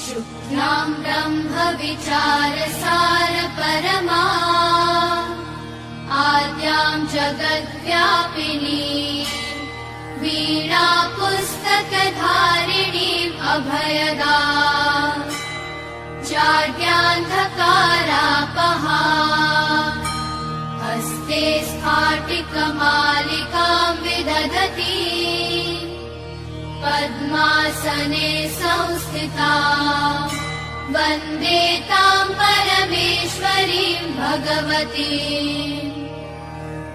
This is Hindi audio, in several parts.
शुक्लां ब्रह्मविचारसार परमा आद्यां जगद्व्यापिनी वीणा पुस्तकधारिणीम् अभयदाम् जाड्यान्धकारापहा हस्ते स्फाटिकमालिकां विदधती पद्मासने संस्थिता वन्दे तां परमेश्वरीं भगवतीं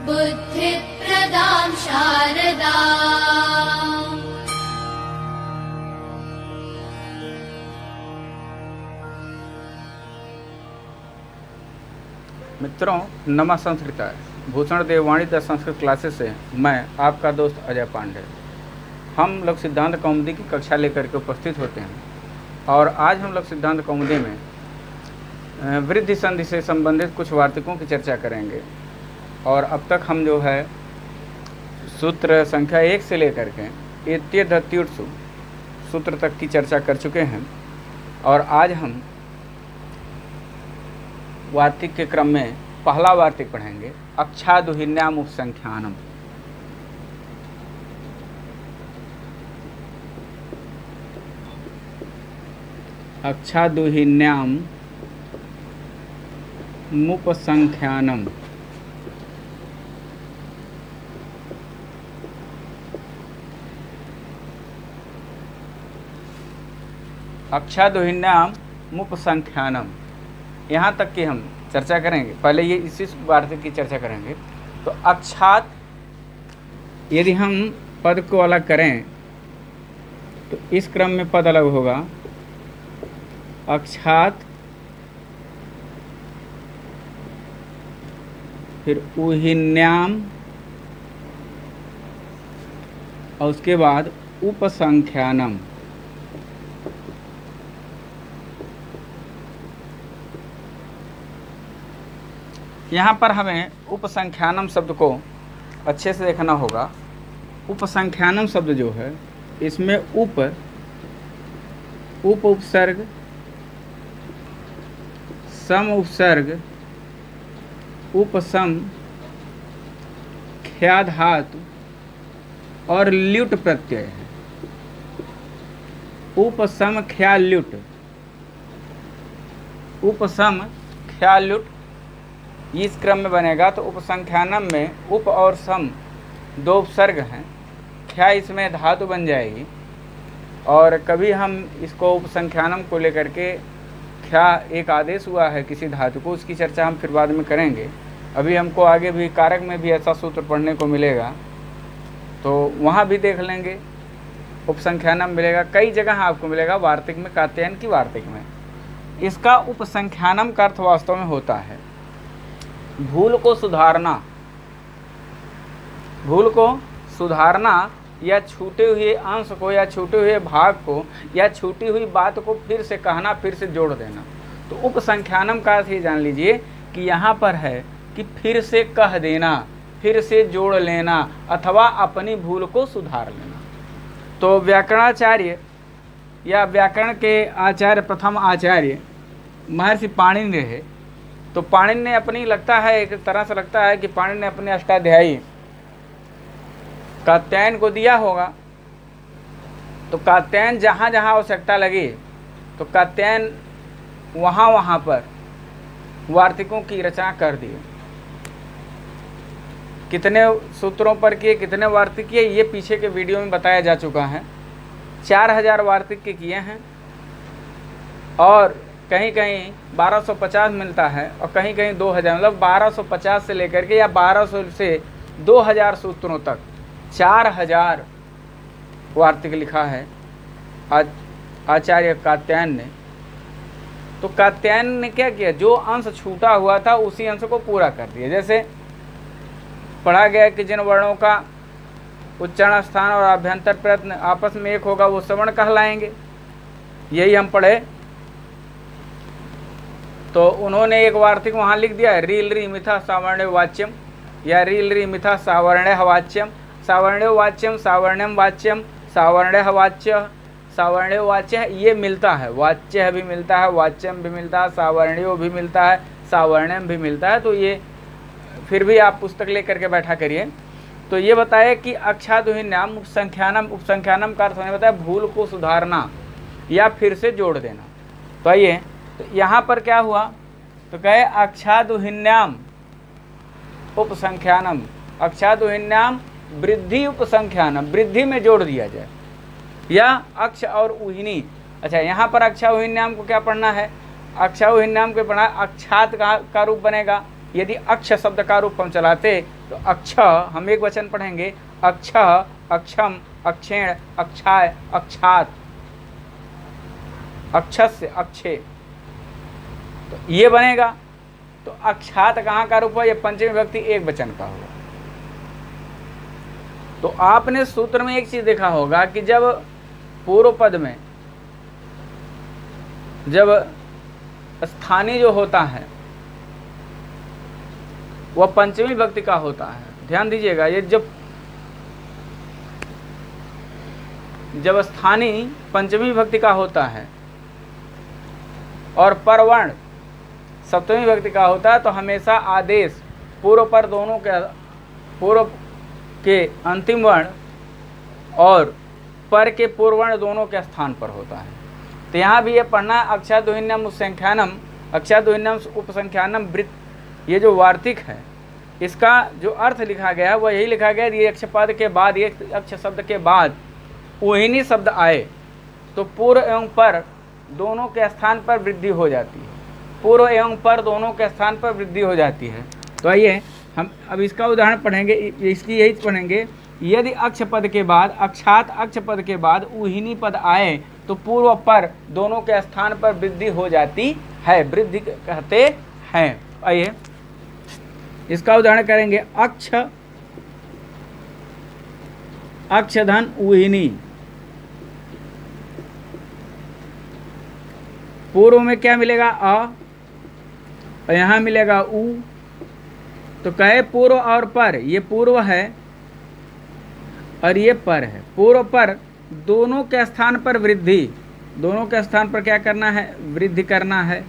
बुद्धिप्रदां शारदा। मित्रों, नमः संस्कृता भूषण देववाणी द संस्कृत क्लासेस से मैं आपका दोस्त अजय पांडे। हम लोग सिद्धांत कौमुदी की कक्षा लेकर के उपस्थित होते हैं और आज हम लोग सिद्धांत कौमुदी में वृद्धि संधि से संबंधित कुछ वार्तिकों की चर्चा करेंगे। और अब तक हम जो है सूत्र संख्या 1 से लेकर के इत्यदत्युत्सु सूत्र तक की चर्चा कर चुके हैं और आज हम वार्तिक के क्रम में पहला वार्तिक पढ़ेंगे, अक्षादुहिन्याम उपसंख्यानम। अक्षादुहिन्याम मुपसंख्यानम। अक्षादुहिन्याम मुपसंख्यानम, यहाँ तक कि हम चर्चा करेंगे। पहले ये इसी वार्तिक की चर्चा करेंगे। तो अक्षात, यदि हम पद को अलग करें तो इस क्रम में पद अलग होगा। अक्षात, फिर उहिन्याम और उसके बाद उपसंख्यानम। यहाँ पर हमें उपसंख्यानम शब्द को अच्छे से देखना होगा। उपसंख्यानम शब्द जो है, इसमें उप उपसर्ग, सम उपसर्ग, उपसम, ख्या धातु और ल्युट प्रत्यय है। उपसम ख्या ल्युट, उपसम ख्या ल्युट इस क्रम में बनेगा। तो उपसंख्यानम में उप और सम दो उपसर्ग हैं, ख्या इसमें धातु बन जाएगी। और कभी हम इसको उपसंख्यानम को लेकर के ख्या एक आदेश हुआ है किसी धातु को, उसकी चर्चा हम फिर बाद में करेंगे। अभी हमको आगे भी कारक में भी ऐसा सूत्र पढ़ने को मिलेगा तो वहाँ भी देख लेंगे। उपसंख्यानम मिलेगा, कई जगह आपको मिलेगा, वार्तिक में, कात्यायन की वार्तिक में। इसका उपसंख्यानम का अर्थ वास्तव में होता है भूल को सुधारना। भूल को सुधारना या छूटे हुए अंश को या छूटे हुए भाग को या छूटी हुई बात को फिर से कहना, फिर से जोड़ देना। तो उपसंख्यानम का अर्थ ये जान लीजिए कि यहाँ पर है कि फिर से कह देना, फिर से जोड़ लेना अथवा अपनी भूल को सुधार लेना। तो व्याकरणाचार्य या व्याकरण के आचार्य, प्रथम आचार्य महर्षि पाणिनि रहे। तो पाणिनि ने अपनी, लगता है एक तरह से लगता है कि पाणिनि ने अपने अष्टाध्यायी कात्यायन को दिया होगा। तो कात्यायन जहाँ जहाँ आवश्यकता लगी तो कात्यायन वहाँ वहाँ पर वार्तिकों की रचना कर दी। कितने सूत्रों पर किए, कितने वार्तिक किए, ये पीछे के वीडियो में बताया जा चुका है। 4000 वार्तिक के किए हैं और कहीं कहीं 1250 मिलता है और कहीं कहीं 2000, मतलब 1250 से लेकर के या 1200 से 2000 सूत्रों तक 4000 वार्तिक लिखा है आचार्य कात्यायन ने। तो कात्यायन ने क्या किया, जो अंश छूटा हुआ था उसी अंश को पूरा कर दिया। जैसे पढ़ा गया कि जिन वर्णों का उच्चारण स्थान और आभ्यंतर प्रयत्न आपस में एक होगा वो सवर्ण कहलाएंगे, यही हम पढ़े। तो उन्होंने एक वार्तिक वहाँ लिख दिया, रील री मिथा सावर्ण्य वाच्यम या रील री मिथा सावर्ण्य वाच्यम, सावर्ण्य वाच्यम, सावर्ण्यम वाच्यम, सावर्ण्य वाच्य, सावर्ण्य वाच्य है, ये मिलता है, वाच्य भी मिलता है, वाच्यम भी मिलता है, सावर्ण्यो भी मिलता है, सावर्ण्यम भी मिलता है। तो ये फिर भी आप पुस्तक लेकर के बैठा करिए। तो ये बताया कि अक्षादुहिन्याम उपसंख्यानम, उपसंख्यानम का अर्थ होने बताया भूल को सुधारना या फिर से जोड़ देना। तो आइए, तो यहाँ पर क्या हुआ, तो कहे अक्षादुहिन्याम उपसंख्यानम, अक्षादुहिन्याम वृद्धि उपसंख्यानम, वृद्धि में जोड़ दिया जाए, या अक्ष और उहिनी। अच्छा, यहाँ पर अक्षाउहिन्याम को क्या पढ़ना है, अक्षाउहिन्याम को पढ़ना अक्षात का रूप बनेगा। यदि अक्ष शब्द का रूप हम चलाते तो अक्ष हम एक वचन पढ़ेंगे, अक्ष, अक्षम, अक्षेण, अक्षाय, अक्षात, अक्षस्य, अक्षे, तो ये बनेगा। तो अक्षात कहाँ का रूप है, ये पंचमी विभक्ति एक वचन का होगा। तो आपने सूत्र में एक चीज देखा होगा कि जब पूर्व पद में जब स्थानीय जो होता है वह पंचमी विभक्ति का होता है। ध्यान दीजिएगा, ये जब स्थानीय पंचमी विभक्ति का होता है और परवर्ण सप्तमी विभक्ति का होता है तो हमेशा आदेश पूर्व पर दोनों के, पूर्व के अंतिम वर्ण और पर के पूर्व वर्ण दोनों के स्थान पर होता है। तो यहाँ भी ये पढ़ना अक्षादुहिन्याम उपसंख्यानम, अक्षादुहिन्याम उपसंख्यानम वृत्त, ये जो वार्तिक है इसका जो अर्थ लिखा गया है वह यही लिखा गया है, ये अक्ष पद के बाद, ये अक्ष शब्द के बाद उहिनी शब्द आए तो पूर्व एवं पर दोनों के स्थान पर वृद्धि हो जाती है, पूर्व एवं पर दोनों के स्थान पर वृद्धि हो जाती है। तो आइए हम अब इसका उदाहरण पढ़ेंगे, इसकी यही पढ़ेंगे। यदि अक्ष पद के बाद, अक्षात अक्ष पद के बाद उहिनी पद आए तो पूर्व पर दोनों के स्थान पर वृद्धि हो जाती है, वृद्धि कहते हैं। आइए इसका उदाहरण करेंगे, अक्ष, अक्षधन उहिनी, पूर्व में क्या मिलेगा अ और यहाँ मिलेगा उ। तो कहे पूर्व और पर, ये पूर्व है और ये पर है, पूर्व पर दोनों के स्थान पर वृद्धि, दोनों के स्थान पर क्या करना है, वृद्धि करना है,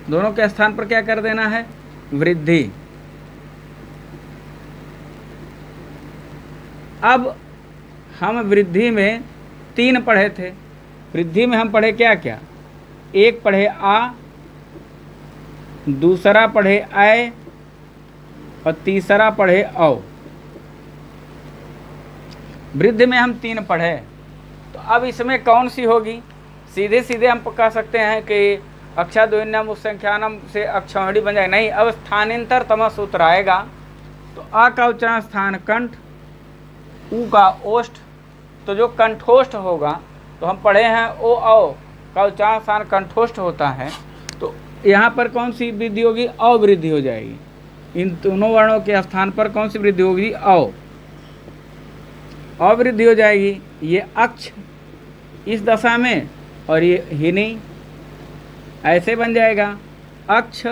दोनों के स्थान पर क्या कर देना है, वृद्धि। अब हम वृद्धि में 3 पढ़े थे, वृद्धि में हम पढ़े क्या क्या, एक पढ़े आ, दूसरा पढ़े आय और तीसरा पढ़े औ। वृद्धि में हम 3 पढ़े। तो अब इसमें कौन सी होगी, सीधे सीधे हम कह सकते हैं कि अक्षादुहिन्याम उपसंख्यानम से अक्षौहिणी बन जाएगा, नहीं, अब स्थानांतर तम सूत्र आएगा। तो आ का उच्चारण स्थान कंठ, उ का ओष्ठ, तो जो कंठोष्ठ होगा तो हम पढ़े हैं ओ औ का उच्चारण स्थान कंठोष्ठ होता है। तो यहाँ पर कौन सी वृद्धि होगी, अवृद्धि हो जाएगी। इन दोनों वर्णों के स्थान पर कौन सी वृद्धि होगी, अवृद्धि हो जाएगी। ये अक्ष इस दशा में और ये हिनी ऐसे बन जाएगा, अक्ष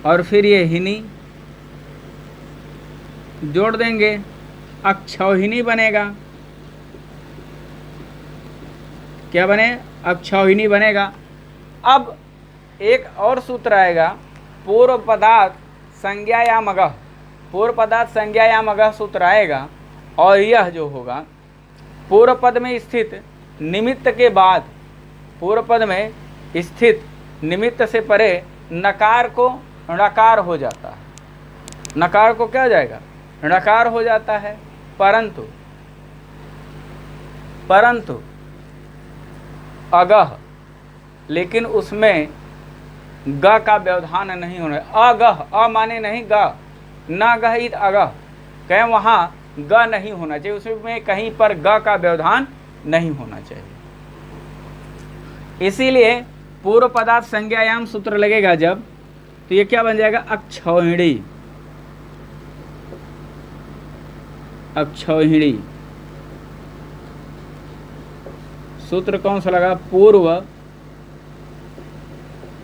और फिर ये हिनी जोड़ देंगे, अक्षौहिणी बनेगा। क्या बने, अक्षौहिणी बनेगा। अब एक और सूत्र आएगा, पूर्व पदार्थ संज्ञायामगः, पूर्व पदार्थ संज्ञायामगः सूत्र आएगा। और यह जो होगा पूर्व पद में स्थित निमित्त के बाद, पूर्व पद में स्थित निमित्त से परे नकार को णकार हो जाता है, नकार को क्या हो जाएगा, णकार हो जाता है। परंतु अगह, लेकिन उसमें ग का व्यवधान नहीं होना, अगह, अ माने नहीं ग, न गह इत अगह, कहें वहाँ ग नहीं होना चाहिए, उसमें कहीं पर ग का व्यवधान नहीं होना चाहिए। इसीलिए पूर्व पदार्थ संज्ञायाम सूत्र लगेगा जब, तो ये क्या बन जाएगा, अक्षौहिणी, अक्षौहिणी। सूत्र कौन सा लगा, पूर्व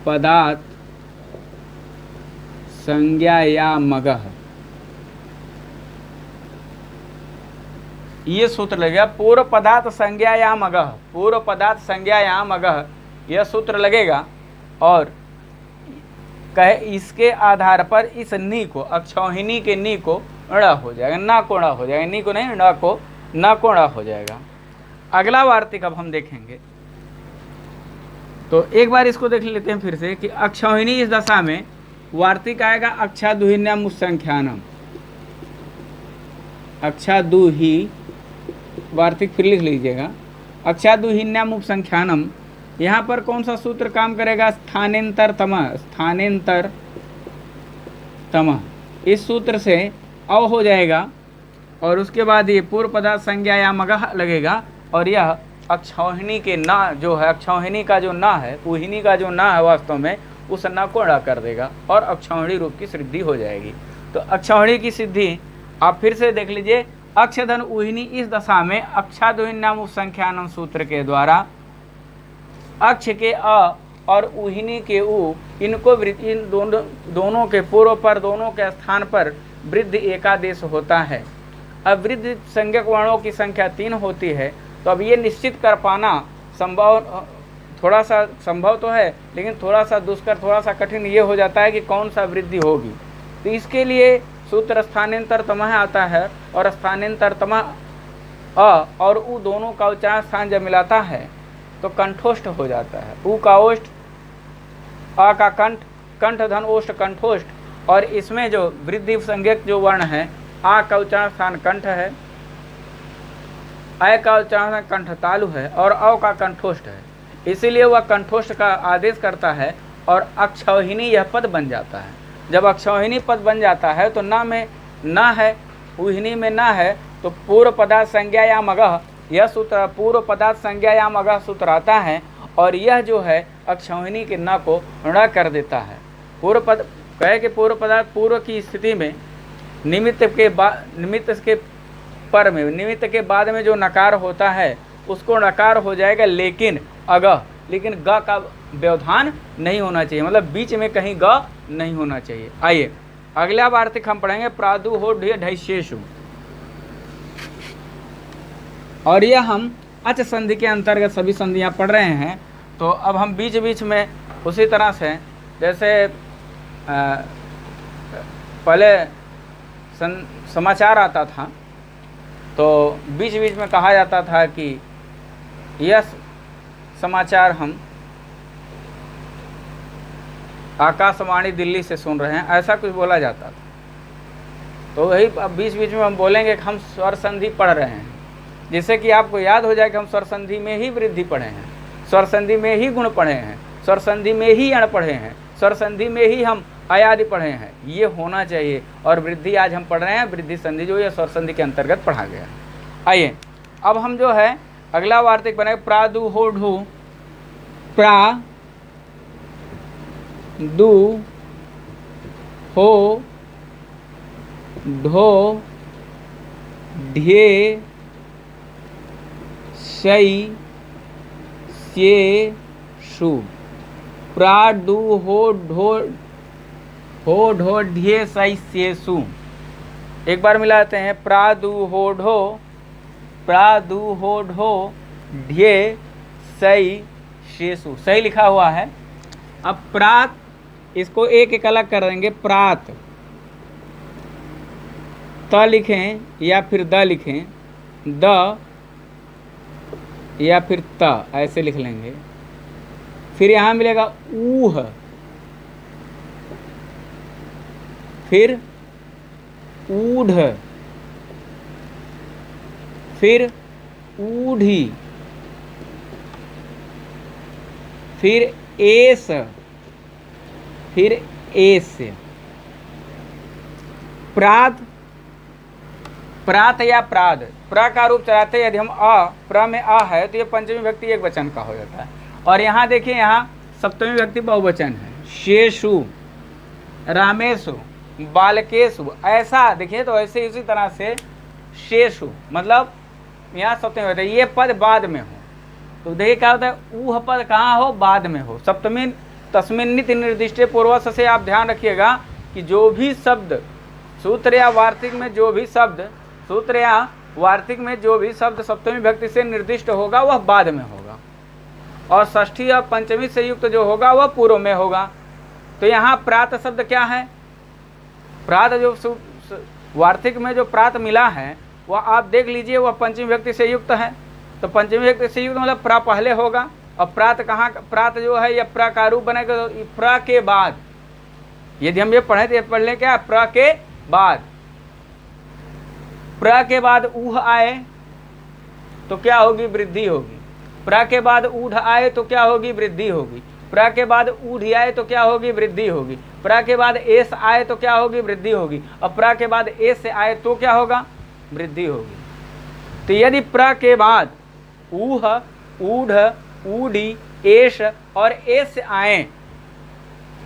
पदार्थ संज्ञायामगः, ये सूत्र लगेगा। पूर्व पदार्थ संज्ञायाम अगः, पूर्व पदार्थ संज्ञायाम अगः, यह सूत्र लगेगा। और कहे इसके आधार पर इस नी को, अक्षौहिणी के नी को ण हो जाएगा, ना को ण हो जाएगा, नी को नहीं, न को न को ण हो जाएगा। अगला वार्तिक अब हम देखेंगे, तो एक बार इसको देख लेते हैं फिर से कि अक्षौहिणी इस दशा में वार्तिक आएगा अक्षादुहिन्याम उपसंख्यानम, अक्षादुही, वार्तिक फिर लिख लीजिएगा, अक्षादुहिन्याम उपसंख्यानम। यहाँ पर कौन सा सूत्र काम करेगा? स्थानेंतर तम, स्थानेंतर तम, इस सूत्र से अव हो जाएगा और उसके बाद ये पूर्व पदार्थ संज्ञायाम अगः लगेगा और यह अक्षौहिणी के ना जो है, अक्षौहिणी का जो ना है, उहिनी का जो ना है वास्तव में उस ना को ण कर देगा और अक्षौहिणी रूप की सिद्धि हो जाएगी। तो अक्षौहिणी की सिद्धि आप फिर से देख लीजिए, अक्षधन उहिनी इस दशा में अक्षादुहिन्याम उपसंख्यानम सूत्र के द्वारा अक्ष के अ और उहिनी के उ, इनको इन दोनों के पूर्व पर, दोनों के स्थान पर वृद्धि एकादेश होता है। अब वृद्धि संज्ञक वर्णों की संख्या 3 होती है, तो अब ये निश्चित कर पाना संभव, थोड़ा सा संभव तो है लेकिन थोड़ा सा दुष्कर, थोड़ा सा कठिन ये हो जाता है कि कौन सा वृद्धि होगी। तो इसके सूत्र स्थानेंतर तमः आता है और स्थानेंतर तमः अ और उ दोनों का उच्चारण स्थान जब मिलाता है तो कंठोष्ठ हो जाता है। उ का ओष्ठ, अ का कंठ, कंठ धन ओष्ठ कंठोष्ठ, और इसमें जो वृद्धि संज्ञक जो वर्ण है, आ का उच्चारण स्थान कंठ है, अय का उच्चारण कंठ तालु है और अव का कंठोष्ठ है, इसीलिए वह कंठोष्ठ का आदेश करता है और अक्षौहिणी यह पद बन जाता है। जब अक्षौहिणी पद बन जाता है तो ना में ना है, उहिनी में ना है, तो पूर्व पदार्थ संज्ञायाम अगः, यह सूत्र पूर्व पदार्थ संज्ञायाम अगः सूत्र आता है और यह जो है अक्षौहिणी के न को ण कर देता है। पूर्व पद कहे कि पूर्व पदार्थ पूर्व की स्थिति में निमित्त के पर में, निमित्त के बाद में जो नकार होता है उसको नकार हो जाएगा, लेकिन अगः, लेकिन ग का व्यवधान नहीं होना चाहिए, मतलब बीच में कहीं ग नहीं होना चाहिए। आइए अगला वार्तिक हम पढ़ेंगे प्रादुहोढ्य ढैष्येषु, और यह हम अच संधि के अंतर्गत सभी संधियां पढ़ रहे हैं। तो अब हम बीच बीच में उसी तरह से जैसे पहले समाचार आता था तो बीच बीच में कहा जाता था कि यह समाचार हम आकाशवाणी दिल्ली से सुन रहे हैं, ऐसा कुछ बोला जाता था। तो वही अब बीच बीच में हम बोलेंगे कि हम स्वर संधि पढ़ रहे हैं, जिससे कि आपको याद हो जाए कि हम स्वर संधि में ही वृद्धि पढ़े हैं, स्वर संधि में ही गुण पढ़े हैं, स्वर संधि में ही अण पढ़े हैं, स्वर संधि में ही हम आयादि पढ़े हैं, ये होना चाहिए। और वृद्धि आज हम पढ़ रहे हैं, वृद्धि संधि जो है स्वर संधि के अंतर्गत पढ़ा गया है। आइए अब हम जो है अगला वार्तिक बनेगा प्रादुहोढु, प्रा दु हो ढो ढे शई स्ये शु, प्रादु हो ढो ढे शई स्ये शु। एक बार मिलाते हैं, प्रादु हो ढो ढे सई शेषु, सही लिखा हुआ है। अब प्रात, इसको एक एक अलग कर देंगे, प्रात त लिखें या फिर द लिखें, द या फिर त, ऐसे लिख लेंगे। फिर यहाँ मिलेगा ऊह, फिर ऊढ़, फिर ऊढ़ी, फिर एस, फिर एस। प्रात, प्रात या प्राद, प्र का रूप चलाते हैं, यदि हम अ, प्र में अ है तो ये पंचमी विभक्ति एक वचन का हो जाता है। और यहाँ देखिए, यहाँ सप्तमी विभक्ति बहुवचन है, शेषु, रामेशु, बालकेशु, ऐसा देखिए। तो ऐसे इसी तरह से शेषु, मतलब यहाँ सप्तमी होता है, ये पद बाद में हो। तो देखिए क्या होता है, ऊह पद कहाँ हो, बाद में हो। सप्तमी तस्मिन नित निर्दिष्टे पूर्वस से आप ध्यान रखिएगा कि जो भी शब्द सूत्र या वार्तिक में, जो भी शब्द सूत्र या वार्तिक में जो भी शब्द सप्तमी विभक्ति से निर्दिष्ट होगा वह बाद में होगा, और षष्ठी या पंचमी से युक्त जो होगा वह पूर्व में होगा। तो यहाँ प्रात शब्द क्या है? प्रात जो वार्तिक में जो प्रात मिला है वह आप देख लीजिए, वह पंचमी विभक्ति से युक्त है। तो पंचमी विभक्ति से युक्त मतलब प्रा पहले होगा, और प्रात कहाँ, प्रात जो है यह प्रा का रूप बनेगा। तो प्रा के बाद यदि हम ये पढ़े तो पढ़ लें क्या, प्रा के बाद, प्रा के बाद ऊह आए तो क्या होगी, वृद्धि होगी। प्रा के बाद ऊढ़ आए तो क्या होगी, वृद्धि होगी। प्रा के बाद ऊढ़ी आए तो क्या होगी, वृद्धि होगी। प्रा के बाद एस आए तो क्या होगी, वृद्धि होगी। और प्रा के बाद एस से आए तो क्या होगा, वृद्धि होगी। तो यदि प्रा के बाद ऊह, ऊढ़, ऊढ़ी, एस और एस आए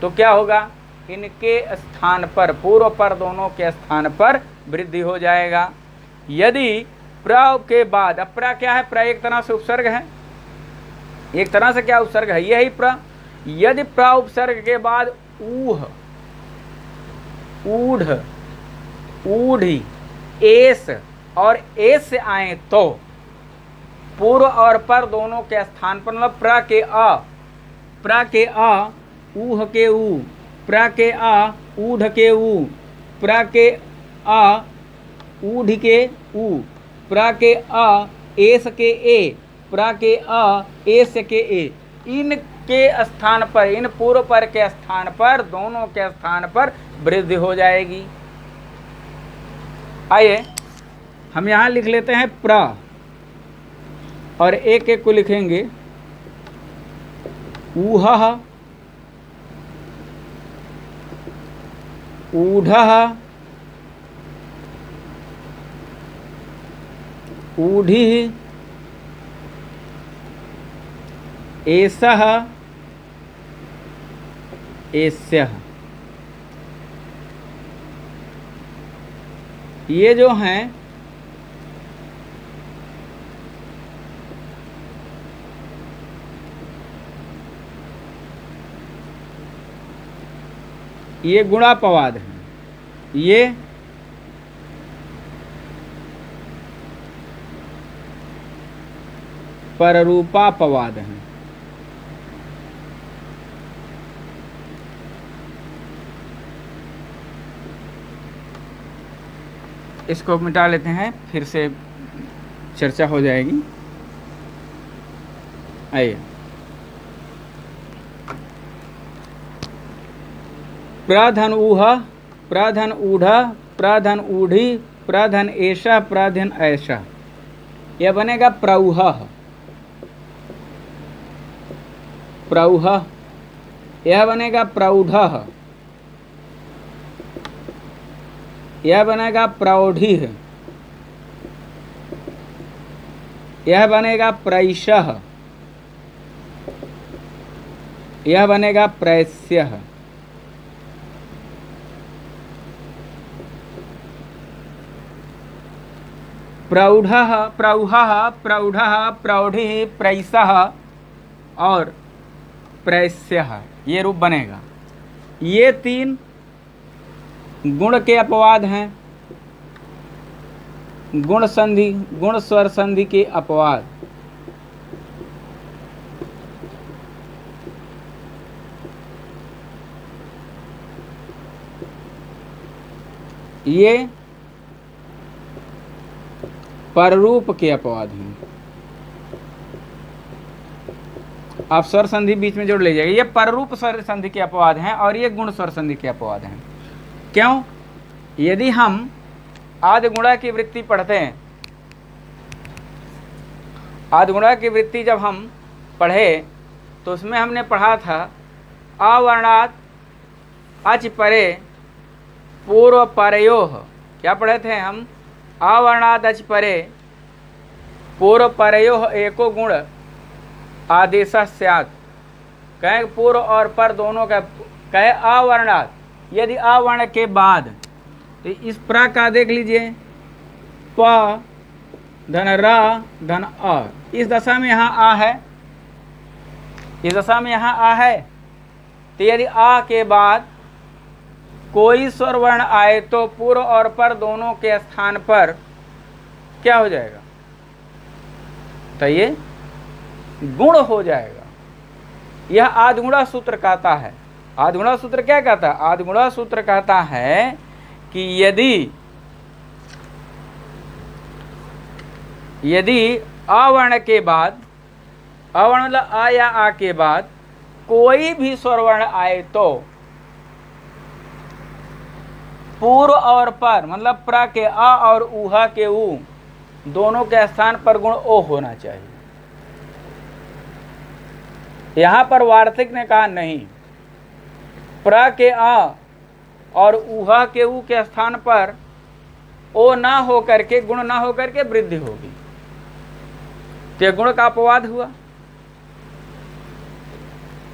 तो क्या होगा, इनके स्थान पर, पूर्व पर दोनों के स्थान पर वृद्धि हो जाएगा। यदि प्रा के बाद, अब प्रा क्या है, प्रा एक तरह से उपसर्ग है, एक तरह से क्या उपसर्ग है, यही प्रा। यदि प्रा उपसर्ग के बाद ऊह, ऊढ़, ऊढ़ी, एस और एस से आए तो पूर्व और पर दोनों के स्थान पर, मतलब प्रा के आ, प्रा के आ, ऊह के ऊ, प्रा के आ, ऊढ़ के ऊ, प्रा के आ, ऊढ़ के ऊ, प्रा के आ, एस के ए, प्रा के आ, एस के ए, इनके स्थान पर, इन पूर्व पर के स्थान पर, दोनों के स्थान पर वृद्धि हो जाएगी। आइए हम यहाँ लिख लेते हैं प्रा, और एक एक को लिखेंगे। ऊह, ऊढ़, ऊढ़ी, एसः, एस्यः। ये जो हैं ये गुणापवाद हैं, ये पररूपापवाद हैं। इसको मिटा लेते हैं, फिर से चर्चा हो जाएगी। आइए, प्राधन ऊह, प्राधन ऊढ़, प्राधन ऊढ़ी, प्राधन ऐशा, प्राधन ऐशा। यह बनेगा प्रौह, प्रौह। यह बनेगा प्रौढ़, यह बनेगा प्रौढ़ी, यह बनेगा प्रैशः, यह बनेगा प्रैस्यः। प्रौढ़ः, प्रौहः, प्रौढ़ः, प्रौढ़ी, प्रैसः और प्रैस्यः, ये रूप बनेगा। ये तीन गुण के अपवाद हैं, गुण संधि, गुण स्वर संधि के अपवाद। ये पररूप के अपवाद हैं। आप स्वर संधि बीच में जोड़ ले जाइए। ये पररूप स्वर संधि के अपवाद हैं और ये गुण स्वर संधि के अपवाद हैं। क्यों? यदि हम आदिगुणा की वृत्ति पढ़ते हैं, आदिगुणा की वृत्ति जब हम पढ़े तो उसमें हमने पढ़ा था अवर्णात् अच परे पूर्व परयोः। क्या पढ़े थे हम? अवर्णात् अच परे पूर्व परयोः एको गुण आदेशः स्यात्। कहे पूर्व और पर दोनों का, कहे अवर्णात्, यदि अवर्ण के बाद, तो इस प्रा का देख लीजिए, प धन रा धन अ, इस दशा में यहाँ आ है, इस दशा में यहाँ आ है। तो यदि आ के बाद कोई स्वर वर्ण आए तो पूर्व और पर दोनों के स्थान पर क्या हो जाएगा? तो ये गुण हो जाएगा। यह आदिगुणा सूत्र कहता है। आदिगुणा सूत्र क्या कहता है? आदिगुणा सूत्र कहता है कि यदि अवर्ण के बाद, अवर्ण मतलब आ या आ के बाद कोई भी स्वरवर्ण आए तो पूर्व और पर, मतलब प्र के अ और ऊहा के ऊ दोनों के स्थान पर गुण ओ होना चाहिए। यहां पर वार्तिक ने कहा नहीं, प्र के अ और ऊहा के ऊ के स्थान पर ओ ना हो करके, गुण ना हो करके वृद्धि होगी, तो गुण का अपवाद हुआ।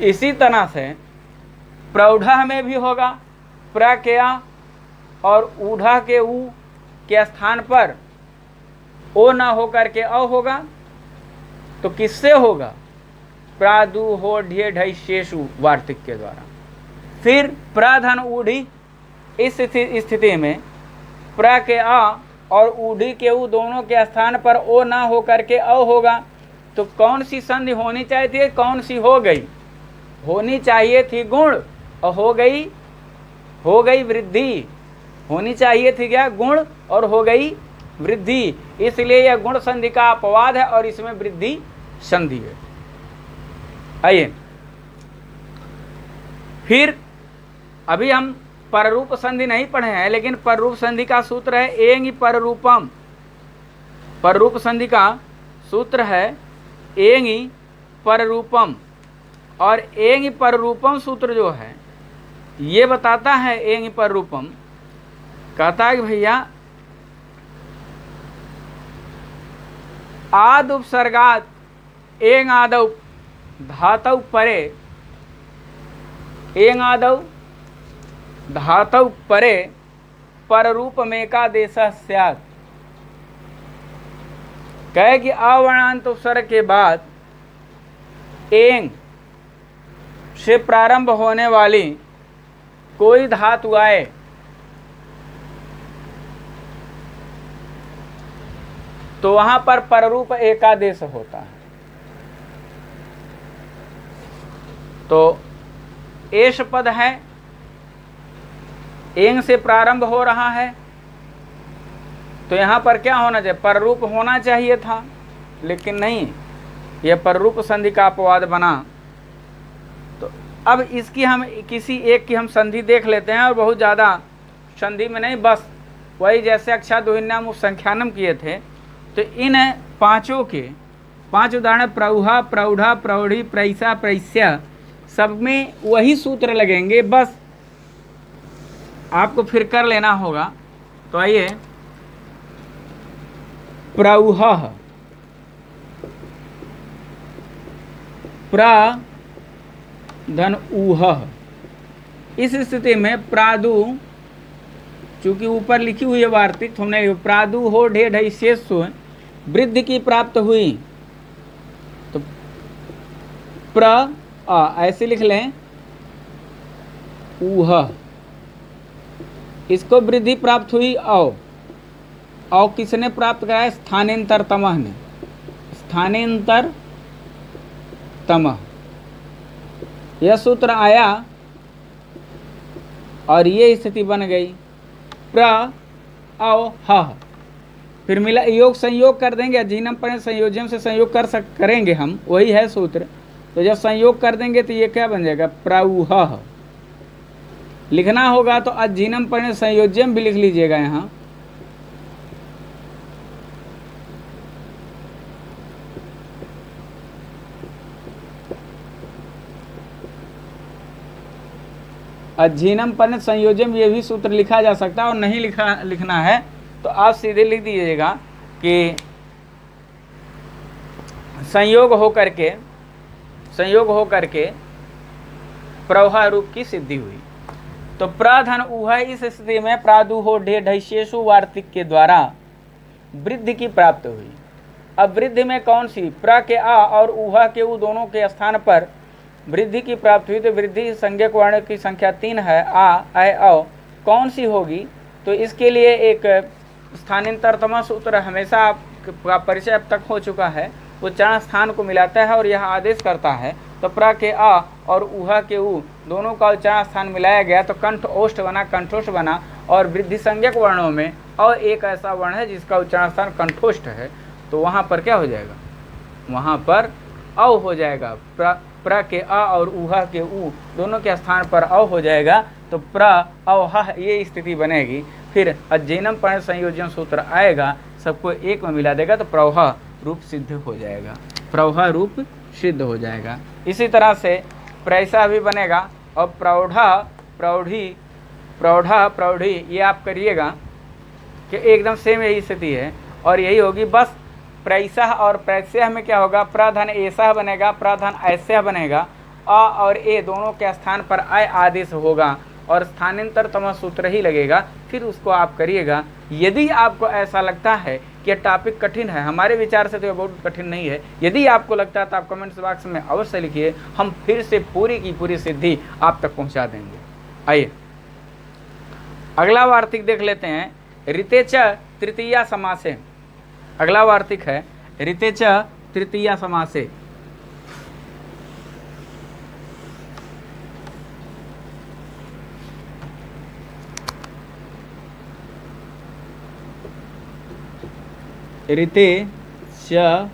इसी तरह से प्रौढ़ में भी होगा, प्र के आ और ऊढ़ा के ऊ के स्थान पर ओ ना हो करके अ होगा, तो किससे होगा? प्रादु हो ढे ढई शेषु वार्तिक के द्वारा। फिर प्राधन ऊढ़ी, इस स्थिति में प्र के आ और ऊढ़ी के ऊ दोनों के स्थान पर ओ ना हो करके अ होगा, तो कौन सी संधि होनी चाहिए थी? कौन सी हो गई? होनी चाहिए थी गुण, और हो गई वृद्धि। होनी चाहिए थी क्या? गुण, और हो गई वृद्धि। इसलिए यह गुण संधि का अपवाद है और इसमें वृद्धि संधि है। आइए फिर, अभी हम पररूप संधि नहीं पढ़े हैं, लेकिन पररूप संधि का सूत्र है एंग पररूपम। पररूप संधि का सूत्र है एंग पररूपम, और एंग पररूपम सूत्र जो है ये बताता है, एंग पररूपम कहता है कि भैया आद उपसर्गात एंग आदौ धातौ परे, एंग आदौ धातौ परे पररूप में का देश स्यात्। कहे कि अवर्णांत उपसर्ग के बाद एंग से प्रारंभ होने वाली कोई धातु आए तो वहां पर पररूप एकादेश होता है। तो एश पद है, एंग से प्रारंभ हो रहा है, तो यहां पर क्या होना चाहिए? पररूप होना चाहिए था, लेकिन नहीं, यह पररूप संधि का अपवाद बना। तो अब इसकी हम किसी एक की हम संधि देख लेते हैं, और बहुत ज़्यादा संधि में नहीं, बस वही जैसे अक्षादोहिन्याम संख्यानम किए थे। तो इन पांचों के 5 उदाहरण प्रौहा, प्रौढ़ा, प्रौढ़ी, प्रैसा, प्रैस्या, सब में वही सूत्र लगेंगे, बस आपको फिर कर लेना होगा। तो आइए, प्रौह, प्र धन ऊह, इस स्थिति में प्रादु, चूंकि ऊपर लिखी हुई है वार्तिक, हमने प्रादु हो ढे ढई शेष वृद्धि की प्राप्त हुई, तो प्र आ ऐसे लिख लें, ऊह, इसको वृद्धि प्राप्त हुई। औ किसने प्राप्त कराया? स्थानेंतर तमह ने, स्थानेंतर तमह, यह सूत्र आया और ये स्थिति बन गई। प्र औ ह, फिर मिला योग संयोग कर देंगे, अजीनम पर संयोजन से संयोग करेंगे हम, वही है सूत्र। तो जब संयोग कर देंगे तो ये क्या बन जाएगा? प्रौह। लिखना होगा तो अजीनम पर संयोजन भी लिख लीजिएगा यहाँ। अजीनम पर संयोजन ये भी सूत्र लिखा जा सकता है, और नहीं लिखना है तो आप सीधे लिख दीजिएगा कि संयोग हो करके प्रवाह रूप की सिद्धि हुई। तो प्राधन ऊह, इस स्थिति में प्रादु हो ढे ढैशेषु वार्तिक के द्वारा वृद्धि की प्राप्त हुई। अब वृद्धि में कौन सी? प्र के आ और ऊहा के ऊ दोनों के स्थान पर वृद्धि की प्राप्त हुई। तो वृद्धि संज्ञक वर्ण की संख्या 3 है, आ, ऐ, औ, कौन सी होगी? तो इसके लिए एक स्थानांतरतम सूत्र हमेशा आपका परिचय अब तक हो चुका है। उच्चारण स्थान को मिलाता है और यह आदेश करता है। तो प्र के आ और ऊहा के ऊ दोनों का उच्चारण स्थान मिलाया गया तो कंठ ओष्ठ बना, कंठोष्ठ बना। और वृद्धि संज्ञक वर्णों में अ एक ऐसा वर्ण है जिसका उच्चारण स्थान कंठोष्ठ है, तो वहाँ पर क्या हो जाएगा? वहाँ पर अ हो जाएगा। प्र के अ और ऊहा के ऊ दोनों के स्थान पर अ हो जाएगा, तो प्र अवह ये स्थिति बनेगी। फिर अज्जैनम पर्ण संयोजन सूत्र आएगा, सबको एक में मिला देगा तो प्रवह रूप सिद्ध हो जाएगा, प्रवह रूप सिद्ध हो जाएगा। इसी तरह से प्रैसा भी बनेगा। और प्रौढ़ा प्रौढ़ी, प्रौढ़ा प्रौढ़ी ये आप करिएगा कि एकदम सेम यही स्थिति है और यही होगी। बस प्रैसा और प्रैस्यः में क्या होगा? प्रधन ऐसा बनेगा, प्रधन ऐसा बनेगा। अ और ए दोनों के स्थान पर आय आदेश होगा और स्थानांतरतम सूत्र ही लगेगा। फिर उसको आप करिएगा। यदि आपको ऐसा लगता है कि टॉपिक कठिन है, हमारे विचार से तो ये बहुत कठिन नहीं है, यदि आपको लगता है तो आप कमेंट्स बॉक्स में अवश्य लिखिए, हम फिर से पूरी की पूरी सिद्धि आप तक पहुंचा देंगे। आइए अगला वार्तिक देख लेते हैं। ऋतेच तृतीया समासे। अगला वार्तिक है ऋतेच तृतीया समासे। ऋते च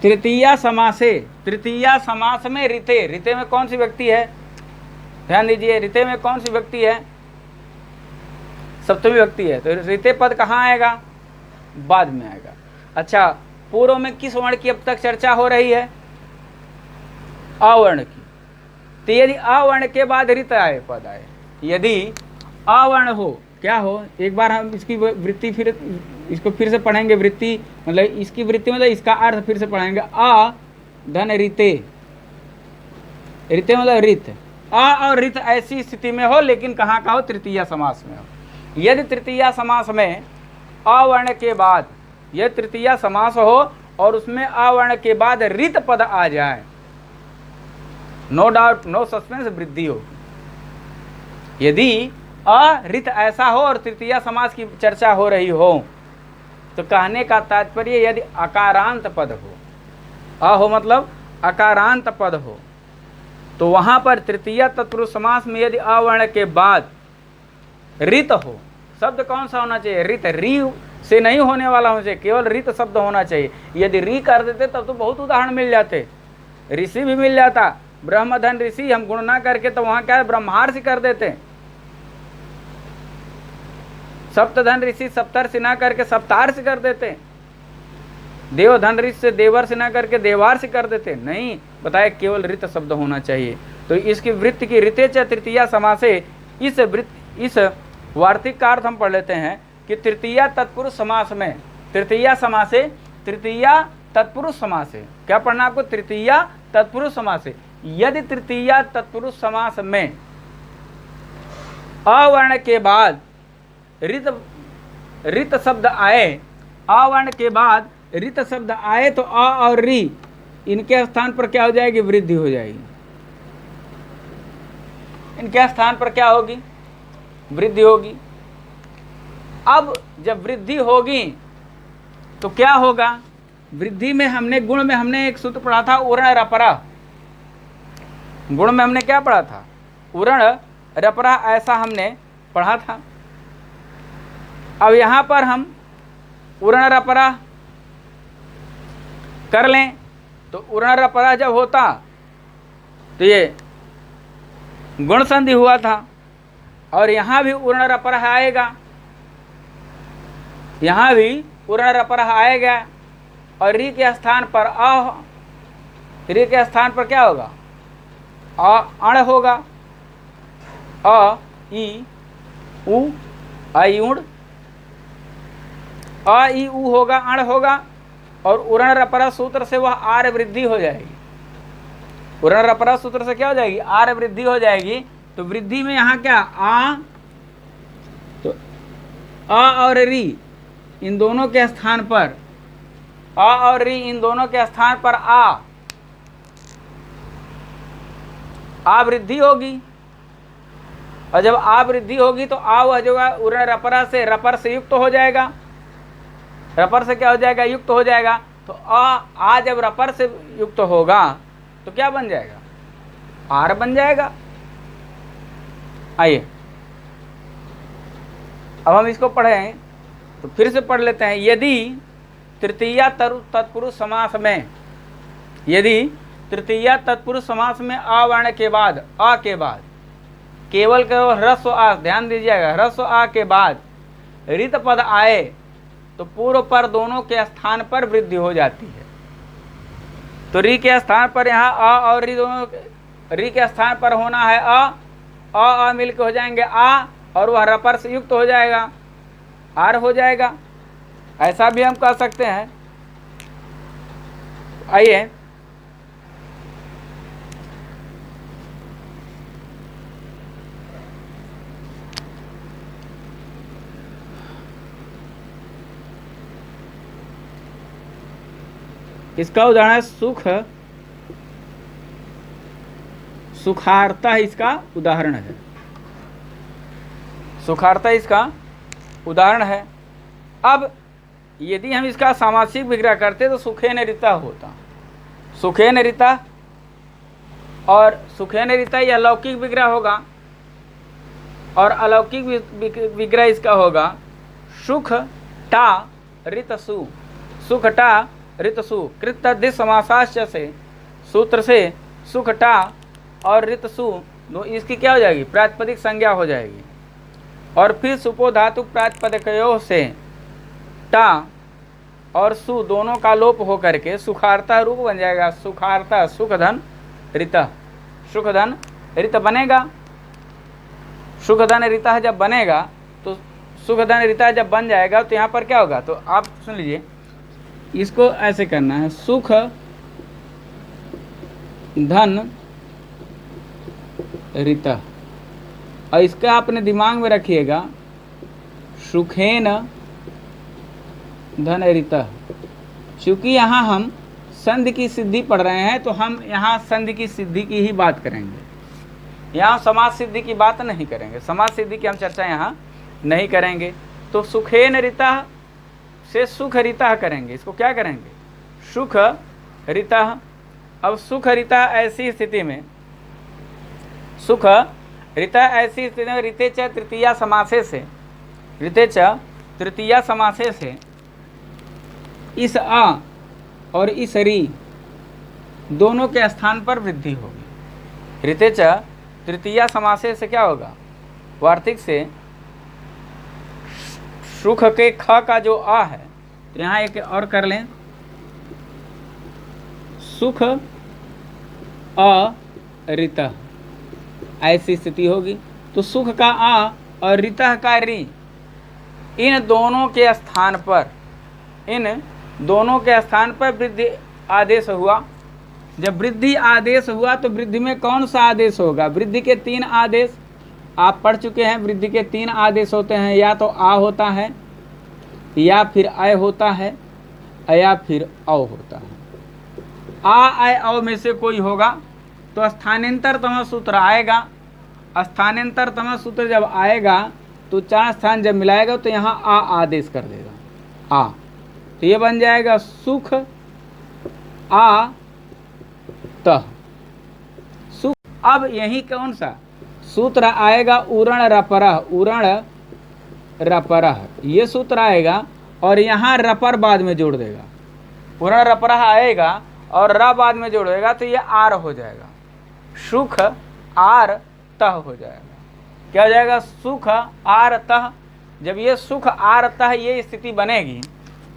तृतीया समासे। तृतीया समास में ऋते, ऋते में कौन सी व्यक्ति है? ध्यान दीजिए, ऋते में कौन सी व्यक्ति है? सप्तमी व्यक्ति है। तो ऋते पद कहाँ आएगा? बाद में आएगा। अच्छा, पूर्व में किस वर्ण की अब तक चर्चा हो रही है? अवर्ण की। तो यदि अवर्ण के बाद ऋत आए, पद आए, यदि अवर्ण हो, क्या हो? एक बार हम इसकी वृत्ति फिर इसको फिर से पढ़ेंगे। वृत्ति मतलब इसकी वृत्ति मतलब इसका अर्थ फिर से पढ़ेंगे। अ धन ऋते, ऋते मतलब ऋत। अ और ऋत ऐसी स्थिति में हो, लेकिन कहाँ का हो? तृतीया समास में हो। यदि तृतीया समास में अवर्ण के बाद, यदि तृतीया समास हो और उसमें अवर्ण के बाद ऋत पद आ जाए, नो डाउट, नो सस्पेंस, वृद्धि हो। यदि अऋत ऐसा हो और तृतीया समास की चर्चा हो रही हो, तो कहने का तात्पर्य यदि अकारांत पद हो, अ हो मतलब अकारांत पद हो, तो वहां पर तृतीया तत्पुरुष समास में यदि अवर्ण के बाद ऋत हो, शब्द कौन सा होना चाहिए? ऋत। री से नहीं होने वाला होना चाहिए, केवल ऋत शब्द होना चाहिए। यदि री कर देते तब तो बहुत उदाहरण मिल जाते, ऋषि भी मिल जाता। ब्रह्मधन ऋषि हम गुण ना करके तो वहां क्या है? ब्रह्मार्षि कर देते। सप्तधन ऋषि सप्तर्षि ना करके सप्तार्षि कर देते। देवधन ऋषि से देवर्षि ना करके देवार्षि कर देते। नहीं, बताए केवल ऋत शब्द होना चाहिए। तो इसकी वृत्ति की ऋते च तृतीया समासे, इस वार्तिक का अर्थ हम पढ़ लेते हैं कि तृतीया तत्पुरुष समास में, तृतीया समासे, तृतीया तत्पुरुष समासे, क्या पढ़ना आपको? तृतीया तत्पुरुष समासे। यदि तृतीया तत्पुरुष समास में अवर्ण के बाद ऋत शब्द आए, अवर्ण के बाद ऋत शब्द आए, तो अ और री इनके स्थान पर क्या हो जाएगी? वृद्धि हो जाएगी। इनके स्थान पर क्या होगी? वृद्धि होगी। अब जब वृद्धि होगी तो क्या होगा? वृद्धि में हमने, गुण में हमने एक सूत्र पढ़ा था, उरण रपरा। गुण में हमने क्या पढ़ा था? उरण रपरा, ऐसा हमने पढ़ा था। अब यहां पर हम उरण रपरा कर लें, तो उरण रपरा जब होता तो ये गुण संधि हुआ था, और यहां भी उरण रपरा आएगा, यहां भी उरण रपरा आएगा, और री के स्थान पर अ, री के स्थान पर क्या होगा? अण होगा। अ ई उ, अयुण, अ ई उ होगा, अण होगा, और उरण रपरा सूत्र से वह आर वृद्धि हो जाएगी। उरण रपरा सूत्र से क्या हो जाएगी? आर वृद्धि हो जाएगी। तो वृद्धि में यहाँ क्या? आ, तो अ और री इन दोनों के स्थान पर, अ और री इन दोनों के स्थान पर आ, आवृद्धि होगी, और जब आवृद्धि होगी तो आ वह जो है उरण रपरा से रपर से युक्त हो जाएगा। रपर से क्या हो जाएगा? युक्त हो जाएगा। तो आ जब रपर से युक्त होगा तो क्या बन जाएगा? आर बन जाएगा। आइए अब हम इसको पढ़ें तो फिर से पढ़ लेते हैं। यदि तृतीया तत्पुरुष समास में, यदि तृतीया तत्पुरुष समास में आ वर्ण के बाद, आ के बाद केवल ह्रस्व आ, ध्यान दीजिएगा, ह्रस्व आ के बाद रित पद आए तो पूर्व पर दोनों के स्थान पर वृद्धि हो जाती है। तो री के स्थान पर यहाँ आ और री, दोनों री के स्थान पर होना है आ मिलकर हो जाएंगे आ, और वह रपर से युक्त हो जाएगा, आर हो जाएगा। ऐसा भी हम कह सकते हैं। आइए इसका उदाहरण है सुख, सुखार्ता इसका उदाहरण है। सुखार्ता इसका उदाहरण है। अब यदि हम इसका सामासिक विग्रह करते तो सुखेन ऋता होता। सुखेन ऋता, और सुखेन ऋता यह अलौकिक विग्रह होगा, और अलौकिक विग्रह इसका होगा सुख टा ऋतसु। सुख टा ऋतसु कृत समासाश्च से सूत्र से सुख टा और ऋतसु दो इसकी क्या हो जाएगी? प्रातिपदिक संज्ञा हो जाएगी। और फिर सुपो धातु प्रातिपदिकयों से टा और सु दोनों का लोप हो करके सुखार्ता रूप बन जाएगा। सुखार्ता सुखधन ऋत, सुखधन ऋत बनेगा। सुखधन ऋता जब बनेगा तो सुखधन ऋता जब बन जाएगा तो यहाँ पर क्या होगा? तो आप सुन लीजिए, इसको ऐसे करना है, सुख धन ऋत, और इसका अपने दिमाग में रखिएगा सुखेन धन ऋत। चूंकि यहाँ हम संधि की सिद्धि पढ़ रहे हैं तो हम यहाँ संधि की सिद्धि की ही बात करेंगे, यहाँ समाज सिद्धि की बात नहीं करेंगे। समाज सिद्धि की हम चर्चा यहाँ नहीं करेंगे। तो सुखेन ऋता से सुख ऋता करेंगे। इसको क्या करेंगे? सुख ऋता। अब सुख ऋता ऐसी स्थिति में, सुख ऋता ऐसी स्थिति में ऋते च तृतीया समासे से, ऋते च तृतीया समासे से इस आ और इस री दोनों के स्थान पर वृद्धि होगी। ऋते च तृतीया समासे से क्या होगा? वार्तिक से सुख के ख का जो आ है, तो यहाँ एक और कर लें, सुख अ ऋत, ऐसी स्थिति होगी। तो सुख का आ और ऋत का री, इन दोनों के स्थान पर, इन दोनों के स्थान पर वृद्धि आदेश हुआ। जब वृद्धि आदेश हुआ तो वृद्धि में कौन सा आदेश होगा? वृद्धि के 3 आदेश आप पढ़ चुके हैं। वृद्धि के 3 आदेश होते हैं, या तो आ होता है, या फिर अय होता है, या फिर औ होता है। आ अय औ में से कोई होगा तो स्थानांतर तम सूत्र आएगा। स्थानांतर तम सूत्र जब आएगा तो 4 स्थान जब मिलाएगा तो यहाँ आ आदेश कर देगा, आ। तो ये बन जाएगा सुख आ तः सुख। अब यही कौन सा सूत्र आएगा? उरण रपरह, उरण रपरह, ये सूत्र आएगा और यहाँ रपर बाद में जोड़ देगा। उरण रपरह आएगा और र बाद में जोड़ देगा तो ये आर हो जाएगा। सुख आर तह हो जाएगा। क्या हो जाएगा? सुख आर तह। जब ये सुख आर तह ये स्थिति बनेगी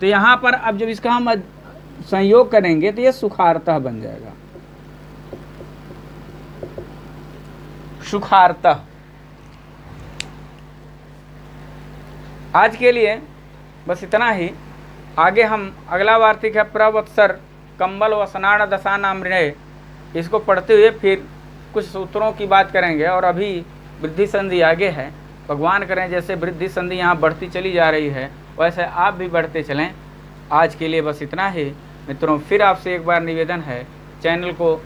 तो यहाँ पर अब जब इसका हम संयोग करेंगे तो ये सुखार्तः बन जाएगा। सुखार्तः। आज के लिए बस इतना ही। आगे हम अगला वार्तिक है प्रवत्सर कंबल वसनाण दशानामृणय, इसको पढ़ते हुए फिर कुछ सूत्रों की बात करेंगे। और अभी वृद्धि संधि आगे है। भगवान करें जैसे वृद्धि संधि यहाँ बढ़ती चली जा रही है वैसे आप भी बढ़ते चलें। आज के लिए बस इतना ही मित्रों। फिर आपसे एक बार निवेदन है, चैनल को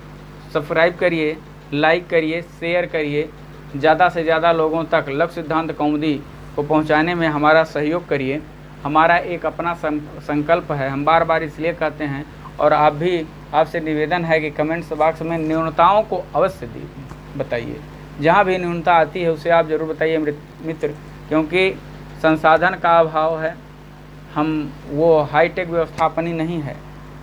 सब्सक्राइब करिए, लाइक करिए, शेयर करिए, ज़्यादा से ज़्यादा लोगों तक लक्ष्य सिद्धांत कौमुदी को पहुंचाने में हमारा सहयोग करिए। हमारा एक अपना संकल्प है, हम बार बार इसलिए कहते हैं, और आप भी आपसे निवेदन है कि कमेंट्स बॉक्स में न्यूनताओं को अवश्य बताइए। जहाँ भी न्यूनता आती है उसे आप ज़रूर बताइए मित्र, क्योंकि संसाधन का अभाव है। हम वो हाईटेक व्यवस्थापन ही नहीं है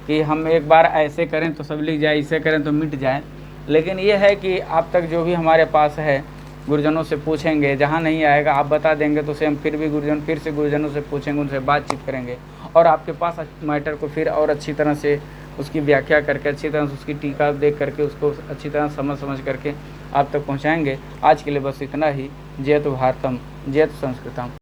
कि हम एक बार ऐसे करें तो सब लिख जाए, ऐसे करें तो मिट जाए। लेकिन ये है कि आप तक जो भी हमारे पास है गुरुजनों से पूछेंगे, जहाँ नहीं आएगा आप बता देंगे तो उसे हम फिर से गुरुजनों से पूछेंगे, उनसे बातचीत करेंगे और आपके पास मैटर को फिर और अच्छी तरह से उसकी व्याख्या करके, अच्छी तरह से उसकी टीका देख करके, उसको अच्छी तरह समझ करके आप तक पहुँचाएँगे। आज के लिए बस इतना ही। जयतु भारतम, जयतु संस्कृतम।